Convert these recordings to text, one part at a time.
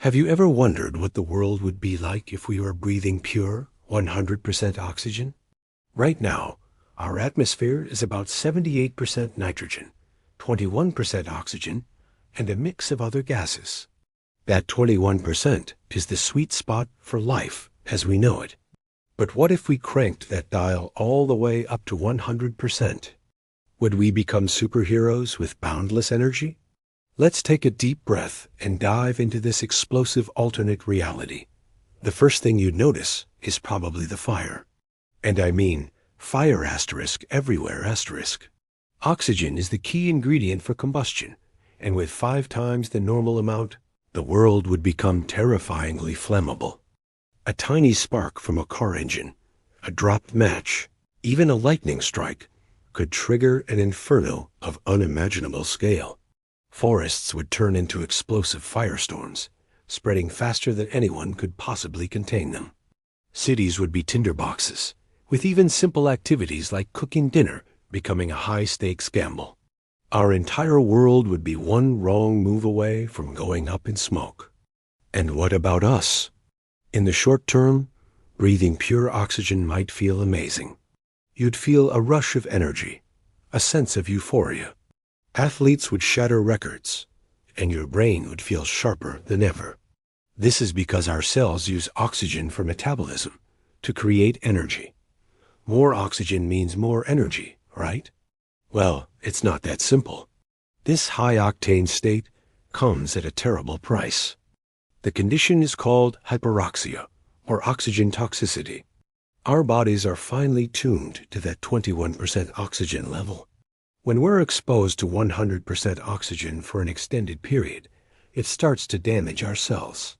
Have you ever wondered what the world would be like if we were breathing pure, 100% oxygen? Right now, our atmosphere is about 78% nitrogen, 21% oxygen, and a mix of other gases. That 21% is the sweet spot for life as we know it. But what if we cranked that dial all the way up to 100%? Would we become superheroes with boundless energy? Let's take a deep breath and dive into this explosive alternate reality. The first thing you'd notice is probably the fire. And I mean fire asterisk everywhere asterisk. Oxygen is the key ingredient for combustion, and with 5 times the normal amount, the world would become terrifyingly flammable. A tiny spark from a car engine, a dropped match, even a lightning strike could trigger an inferno of unimaginable scale. Forests would turn into explosive firestorms, spreading faster than anyone could possibly contain them. Cities would be tinderboxes, with even simple activities like cooking dinner becoming a high-stakes gamble. Our entire world would be one wrong move away from going up in smoke. And what about us? In the short term, breathing pure oxygen might feel amazing. You'd feel a rush of energy, a sense of euphoria. Athletes would shatter records, and your brain would feel sharper than ever. This is because our cells use oxygen for metabolism to create energy. More oxygen means more energy, right? Well, it's not that simple. This high-octane state comes at a terrible price. The condition is called hyperoxia, or oxygen toxicity. Our bodies are finely tuned to that 21% oxygen level. When we're exposed to 100% oxygen for an extended period, it starts to damage our cells.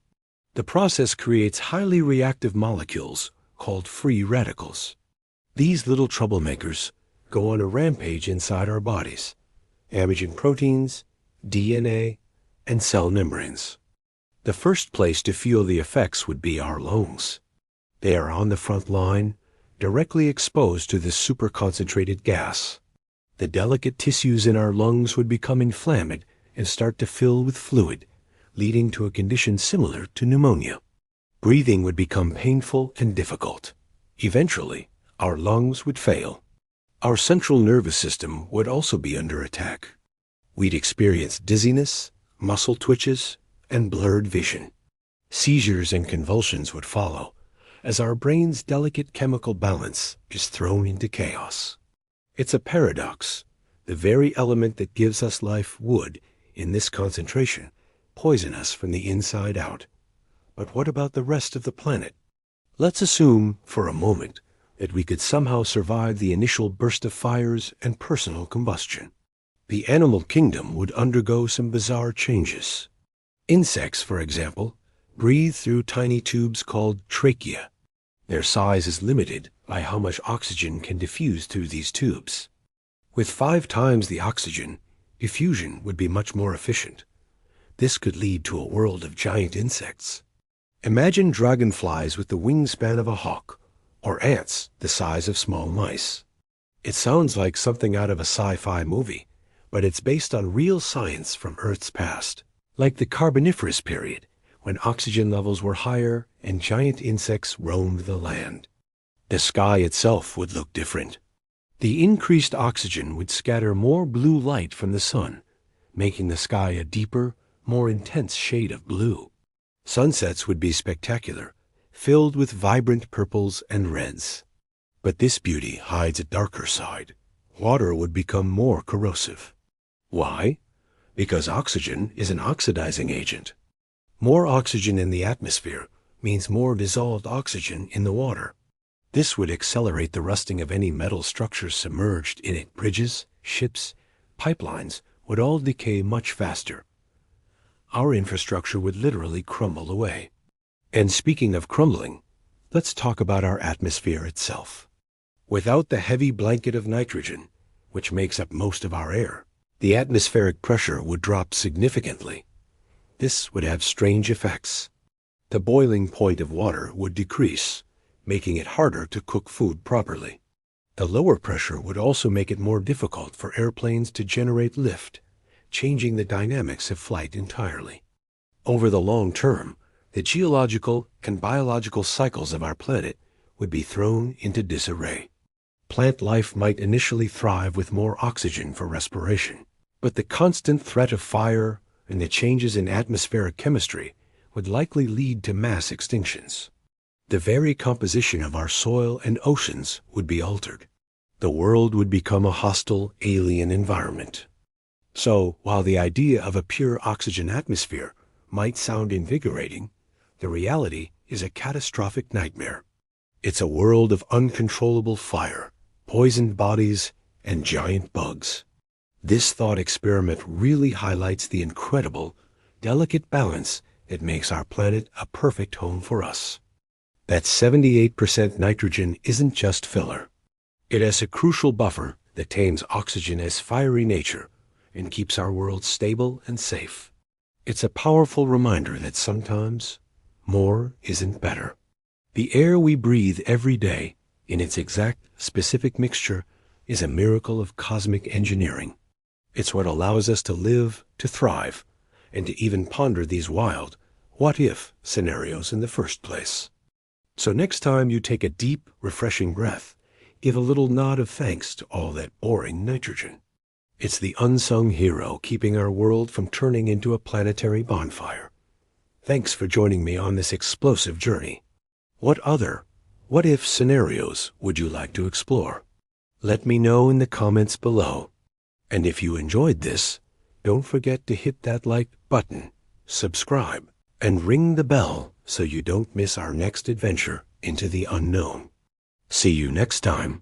The process creates highly reactive molecules called free radicals. These little troublemakers go on a rampage inside our bodies, damaging proteins, DNA, and cell membranes. The first place to feel the effects would be our lungs. They are on the front line, directly exposed to this super-concentrated gas. The delicate tissues in our lungs would become inflamed and start to fill with fluid, leading to a condition similar to pneumonia. Breathing would become painful and difficult. Eventually, our lungs would fail. Our central nervous system would also be under attack. We'd experience dizziness, muscle twitches, and blurred vision. Seizures and convulsions would follow, as our brain's delicate chemical balance is thrown into chaos. It's a paradox. The very element that gives us life would, in this concentration, poison us from the inside out. But what about the rest of the planet? Let's assume, for a moment, that we could somehow survive the initial burst of fires and personal combustion. The animal kingdom would undergo some bizarre changes. Insects, for example, breathe through tiny tubes called trachea. Their size is limited by how much oxygen can diffuse through these tubes. With 5 times the oxygen, diffusion would be much more efficient. This could lead to a world of giant insects. Imagine dragonflies with the wingspan of a hawk, or ants the size of small mice. It sounds like something out of a sci-fi movie, but it's based on real science from Earth's past, like the Carboniferous period, when oxygen levels were higher and giant insects roamed the land. The sky itself would look different. The increased oxygen would scatter more blue light from the sun, making the sky a deeper, more intense shade of blue. Sunsets would be spectacular, filled with vibrant purples and reds. But this beauty hides a darker side. Water would become more corrosive. Why? Because oxygen is an oxidizing agent. More oxygen in the atmosphere means more dissolved oxygen in the water. This would accelerate the rusting of any metal structures submerged in it. Bridges, ships, pipelines would all decay much faster. Our infrastructure would literally crumble away. And speaking of crumbling, let's talk about our atmosphere itself. Without the heavy blanket of nitrogen, which makes up most of our air, the atmospheric pressure would drop significantly. This would have strange effects. The boiling point of water would decrease, making it harder to cook food properly. The lower pressure would also make it more difficult for airplanes to generate lift, changing the dynamics of flight entirely. Over the long term, the geological and biological cycles of our planet would be thrown into disarray. Plant life might initially thrive with more oxygen for respiration, but the constant threat of fire and the changes in atmospheric chemistry would likely lead to mass extinctions. The very composition of our soil and oceans would be altered. The world would become a hostile, alien environment. So, while the idea of a pure oxygen atmosphere might sound invigorating, the reality is a catastrophic nightmare. It's a world of uncontrollable fire, poisoned bodies, and giant bugs. This thought experiment really highlights the incredible, delicate balance that makes our planet a perfect home for us. That 78% nitrogen isn't just filler. It has a crucial buffer that tames oxygen's fiery nature and keeps our world stable and safe. It's a powerful reminder that sometimes more isn't better. The air we breathe every day, in its exact, specific mixture, is a miracle of cosmic engineering. It's what allows us to live, to thrive, and to even ponder these wild, what-if scenarios in the first place. So next time you take a deep, refreshing breath, give a little nod of thanks to all that boring nitrogen. It's the unsung hero keeping our world from turning into a planetary bonfire. Thanks for joining me on this explosive journey. What other what-if scenarios would you like to explore? Let me know in the comments below. And if you enjoyed this, don't forget to hit that like button, subscribe, and ring the bell so you don't miss our next adventure into the unknown. See you next time.